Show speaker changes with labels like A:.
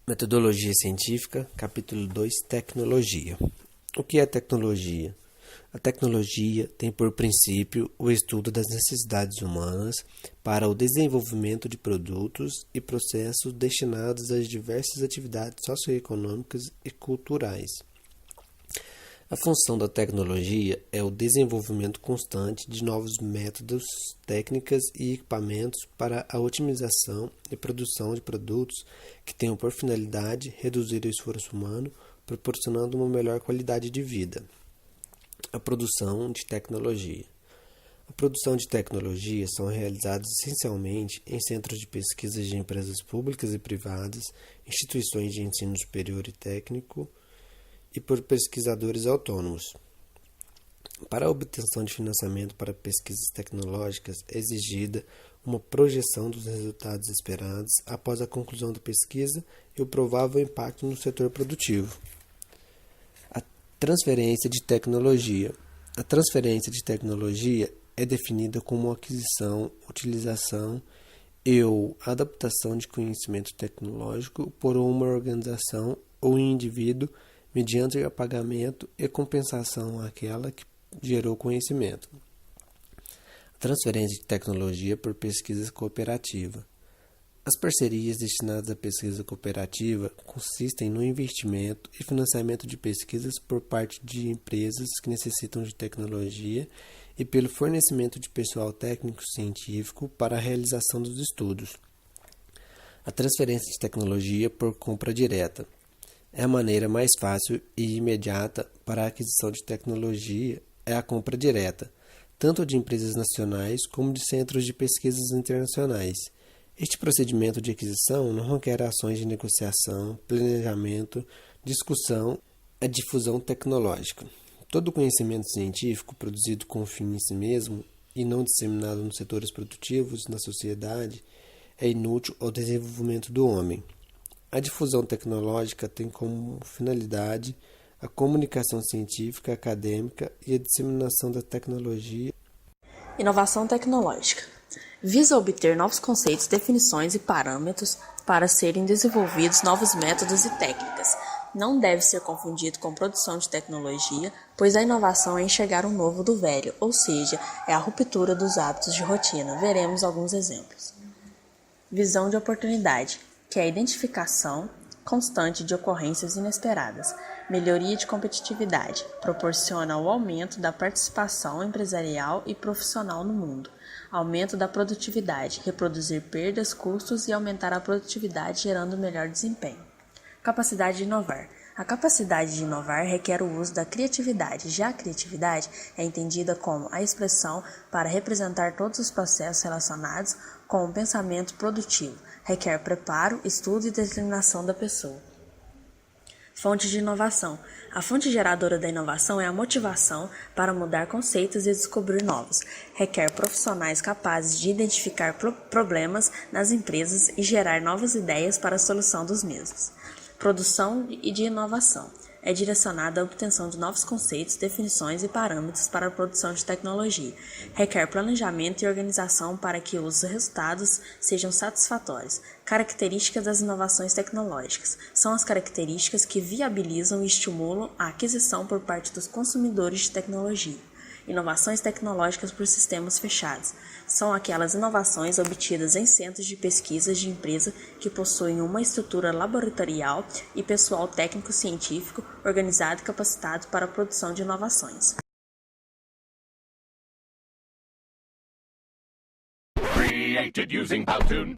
A: Metodologia científica, capítulo 2, Tecnologia. O que é tecnologia? A tecnologia tem por princípio o estudo das necessidades humanas para o desenvolvimento de produtos e processos destinados às diversas atividades socioeconômicas e culturais. A função da tecnologia é o desenvolvimento constante de novos métodos, técnicas e equipamentos para a otimização e produção de produtos que tenham por finalidade reduzir o esforço humano, proporcionando uma melhor qualidade de vida. A produção de tecnologia. A produção de tecnologia são realizadas essencialmente em centros de pesquisa de empresas públicas e privadas, instituições de ensino superior e técnico, e por pesquisadores autônomos. Para a obtenção de financiamento para pesquisas tecnológicas é exigida uma projeção dos resultados esperados após a conclusão da pesquisa e o provável impacto no setor produtivo. A transferência de tecnologia. A transferência de tecnologia é definida como aquisição, utilização ou adaptação de conhecimento tecnológico por uma organização ou indivíduo mediante o pagamento e compensação àquela que gerou conhecimento. A transferência de tecnologia por pesquisa cooperativa. As parcerias destinadas à pesquisa cooperativa consistem no investimento e financiamento de pesquisas por parte de empresas que necessitam de tecnologia e pelo fornecimento de pessoal técnico-científico para a realização dos estudos. A transferência de tecnologia por compra direta. É a maneira mais fácil e imediata para a aquisição de tecnologia é a compra direta, tanto de empresas nacionais como de centros de pesquisas internacionais. Este procedimento de aquisição não requer ações de negociação, planejamento, discussão e difusão tecnológica. Todo conhecimento científico produzido com fim em si mesmo e não disseminado nos setores produtivos na sociedade é inútil ao desenvolvimento do homem. A difusão tecnológica tem como finalidade a comunicação científica, acadêmica e a disseminação da tecnologia.
B: Inovação tecnológica. Visa obter novos conceitos, definições e parâmetros para serem desenvolvidos novos métodos e técnicas. Não deve ser confundido com produção de tecnologia, pois a inovação é enxergar o novo do velho, ou seja, é a ruptura dos hábitos de rotina. Veremos alguns exemplos. Visão de oportunidade, que é a identificação constante de ocorrências inesperadas. Melhoria de competitividade, proporciona o aumento da participação empresarial e profissional no mundo. Aumento da produtividade, reproduzir perdas, custos e aumentar a produtividade gerando melhor desempenho. Capacidade de inovar. A capacidade de inovar requer o uso da criatividade. Já a criatividade é entendida como a expressão para representar todos os processos relacionados com o pensamento produtivo. Requer preparo, estudo e determinação da pessoa. Fonte de inovação. A fonte geradora da inovação é a motivação para mudar conceitos e descobrir novos. Requer profissionais capazes de identificar problemas nas empresas e gerar novas ideias para a solução dos mesmos. Produção e de inovação. É direcionada à obtenção de novos conceitos, definições e parâmetros para a produção de tecnologia. Requer planejamento e organização para que os resultados sejam satisfatórios. Características das inovações tecnológicas. São as características que viabilizam e estimulam a aquisição por parte dos consumidores de tecnologia. Inovações tecnológicas por sistemas fechados. São aquelas inovações obtidas em centros de pesquisas de empresa que possuem uma estrutura laboratorial e pessoal técnico-científico organizado e capacitado para a produção de inovações.
C: Created using Powtoon.